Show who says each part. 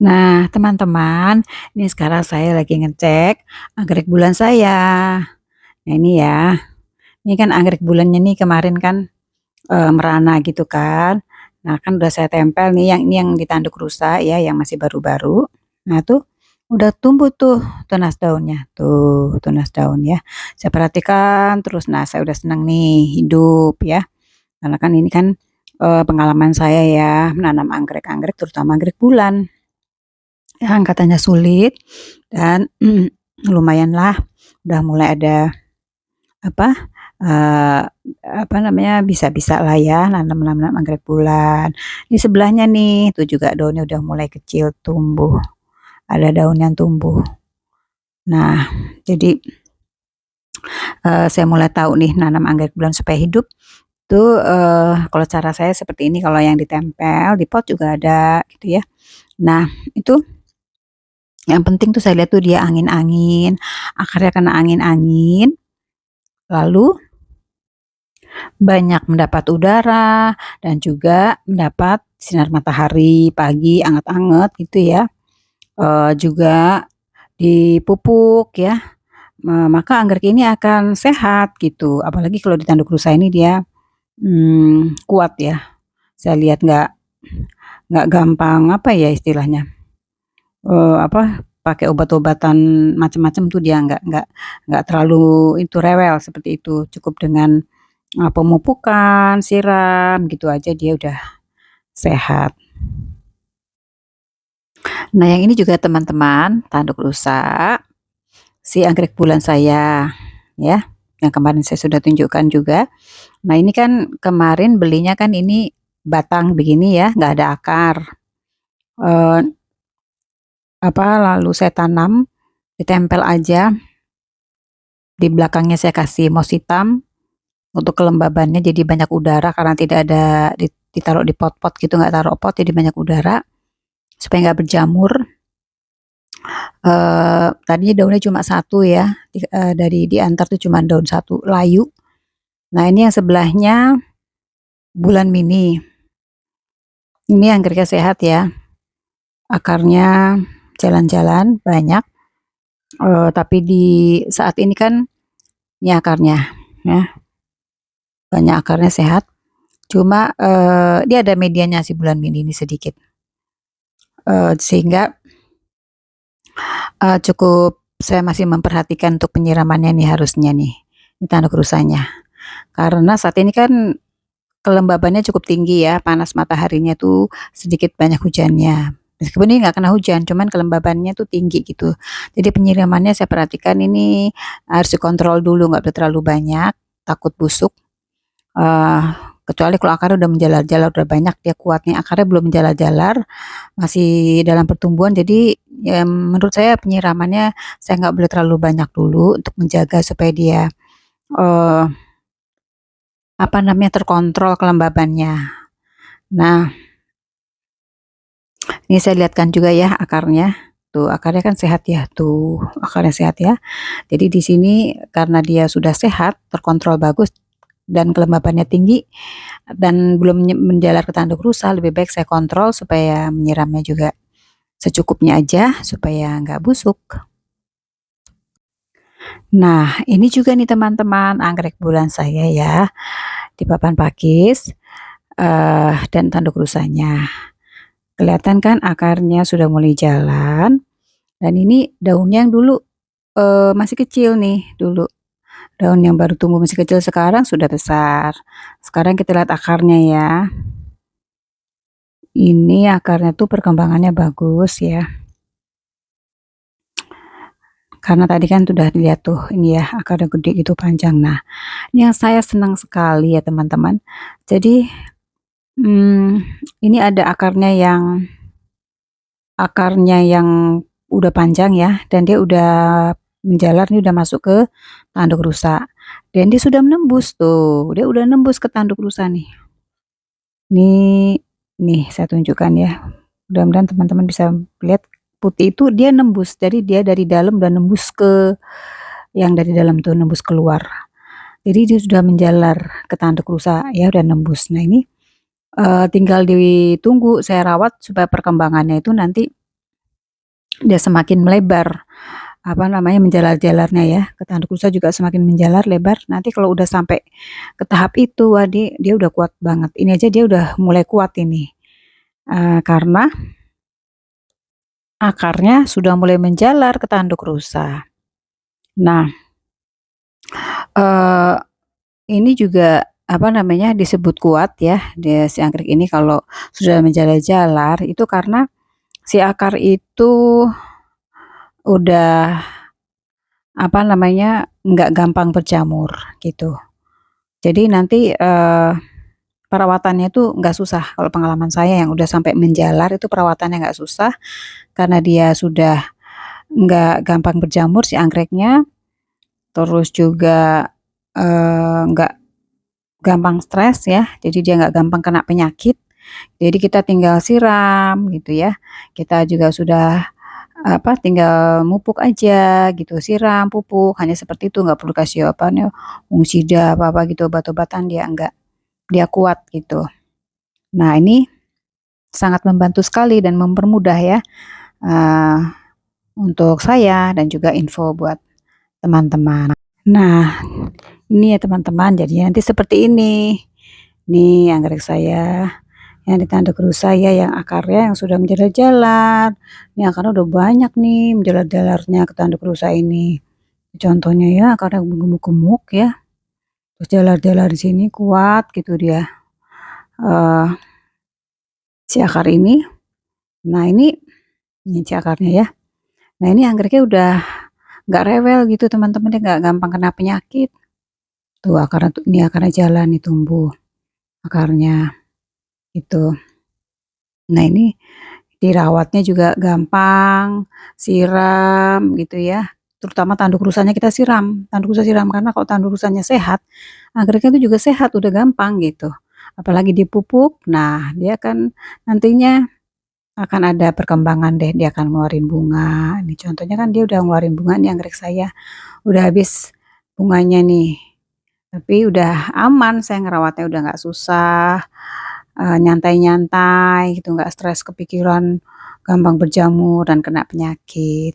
Speaker 1: Nah, teman-teman, ini sekarang saya lagi ngecek anggrek bulan saya. Nah, ini ya, ini kan anggrek bulannya nih kemarin kan, merana gitu kan. Nah, kan udah saya tempel nih yang ini yang di tanduk rusa ya, yang masih baru-baru. Nah, tuh udah tumbuh tuh tunas daunnya, tuh tunas daun ya. Saya perhatikan terus, nah saya udah seneng nih hidup ya, karena kan ini kan, pengalaman saya ya menanam anggrek-anggrek terutama anggrek bulan. Yang katanya sulit dan lumayanlah udah mulai ada apa, eee, apa namanya, bisa lah ya nanam-nanam anggrek bulan. Di sebelahnya nih, itu juga daunnya udah mulai kecil tumbuh, ada daun yang tumbuh. Nah, jadi, saya mulai tahu nih nanam anggrek bulan supaya hidup tuh, kalau cara saya seperti ini, kalau yang ditempel di pot juga ada gitu ya. Nah, itu yang penting tuh saya lihat tuh dia angin-angin, akarnya kena angin-angin, lalu banyak mendapat udara dan juga mendapat sinar matahari pagi anget-anget gitu ya, juga dipupuk ya, maka anggrek ini akan sehat gitu. Apalagi kalau di tanduk rusa ini dia, kuat ya. Saya lihat nggak gampang apa ya istilahnya, pakai obat-obatan macam-macam tuh dia nggak terlalu itu rewel seperti itu, cukup dengan, pemupukan, siram, gitu aja dia udah sehat. Nah yang ini juga teman-teman, tanduk rusa, si anggrek bulan saya, ya, yang kemarin saya sudah tunjukkan juga. Nah ini kan kemarin belinya kan ini batang begini ya, nggak ada akar, eee, lalu saya tanam, ditempel aja, di belakangnya saya kasih moss hitam untuk kelembabannya jadi banyak udara karena tidak ada ditaruh di pot-pot gitu, nggak taruh pot jadi banyak udara, supaya nggak berjamur. Tadinya daunnya cuma satu ya, dari diantar tuh cuma daun satu layu. Nah ini yang sebelahnya bulan mini, ini anggreknya sehat ya, akarnya jalan-jalan banyak, tapi di saat ini kan ini akarnya ya, banyak akarnya sehat, cuma, dia ada medianya si bulan mini ini sedikit, sehingga, cukup saya masih memperhatikan untuk penyiramannya nih harusnya nih, di tanduk rusanya. Karena saat ini kan kelembabannya cukup tinggi ya, panas mataharinya tuh sedikit banyak hujannya. Meskipun ini nggak kena hujan, cuman kelembabannya tuh tinggi gitu. Jadi penyiramannya saya perhatikan ini harus dikontrol dulu, nggak boleh terlalu banyak, takut busuk. Eee, Kecuali kalau akarnya udah menjalar-jalar, udah banyak dia kuatnya, akarnya belum menjalar-jalar, masih dalam pertumbuhan, jadi ya menurut saya penyiramannya saya nggak boleh terlalu banyak dulu untuk menjaga supaya dia, eee, terkontrol kelembabannya. Nah, ini saya lihatkan juga ya akarnya, tuh akarnya kan sehat ya, tuh akarnya sehat ya. Jadi di sini karena dia sudah sehat, terkontrol bagus dan kelembabannya tinggi dan belum menjalar ke tanduk rusa, lebih baik saya kontrol supaya menyiramnya juga secukupnya aja supaya nggak busuk. Nah, ini juga nih teman-teman anggrek bulan saya ya, di papan pakis, dan tanduk rusanya. Kelihatan kan akarnya sudah mulai jalan dan ini daunnya yang dulu, masih kecil nih dulu, daun yang baru tumbuh masih kecil sekarang sudah besar. Sekarang kita lihat akarnya ya, ini akarnya tuh perkembangannya bagus ya, karena tadi kan sudah dilihat tuh ini ya akarnya gede gitu panjang. Nah, yang saya senang sekali ya teman-teman, jadi, mmm, ini ada akarnya yang udah panjang ya dan dia udah menjalar nih udah masuk ke tanduk rusa dan dia sudah menembus tuh, dia udah nembus ke tanduk rusa nih. Nih nih saya tunjukkan ya, mudah-mudahan teman-teman bisa lihat putih itu dia nembus, jadi dia dari dalam udah nembus ke yang dari dalam tuh nembus keluar. Jadi dia sudah menjalar ke tanduk rusa ya udah nembus. Nah ini, tinggal ditunggu saya rawat supaya perkembangannya itu nanti dia semakin melebar, apa namanya, menjalar-jalarnya ya, ke tanduk rusa juga semakin menjalar lebar, nanti kalau udah sampai ke tahap itu, wah dia udah kuat banget. Ini aja dia udah mulai kuat ini, karena akarnya sudah mulai menjalar ke tanduk rusa. Nah, eee, ini juga, apa namanya, disebut kuat ya, si anggrek ini kalau sudah menjalar-jalar, itu karena si akar itu udah, apa namanya, nggak gampang berjamur, gitu. Jadi nanti, perawatannya itu nggak susah, kalau pengalaman saya yang udah sampai menjalar itu perawatannya nggak susah, karena dia sudah nggak gampang berjamur si anggreknya, terus juga, nggak gampang stres ya, jadi dia nggak gampang kena penyakit, jadi kita tinggal siram gitu ya. Kita juga sudah, apa, tinggal mupuk aja gitu, siram, pupuk, hanya seperti itu, nggak perlu kasih apa fungisida, apa-apa gitu, obat-obatan dia enggak, dia kuat gitu. Nah ini sangat membantu sekali dan mempermudah ya, eee, untuk saya dan juga info buat teman-teman. Nah, ini ya teman-teman, jadinya nanti seperti ini. Nih anggrek saya yang ditanduk rusa ya, yang akarnya yang sudah menjalar-jalar. Ini akarnya udah banyak nih menjalar-jalarnya ke tanduk rusa ini. Contohnya ya akarnya gemuk-gemuk ya, terus jalar-jalar di sini kuat gitu dia, eee, si akar ini. Nah ini si akarnya ya. Nah ini anggreknya udah nggak rewel gitu teman-teman, dia nggak gampang kena penyakit. Tuh akarnya tuh, ini akarnya jalan nih tumbuh, akarnya, gitu. Nah ini dirawatnya juga gampang, siram gitu ya, terutama tanduk rusanya kita siram, tanduk rusa siram, karena kalau tanduk rusanya sehat, anggreknya itu juga sehat, udah gampang gitu. Apalagi dipupuk, nah dia kan nantinya akan ada perkembangan deh, dia akan ngeluarin bunga, ini contohnya kan dia udah ngeluarin bunga nih anggrek saya, udah habis bunganya nih. Tapi udah aman, saya ngerawatnya udah nggak susah, nyantai-nyantai gitu, nggak stres kepikiran gampang berjamur dan kena penyakit.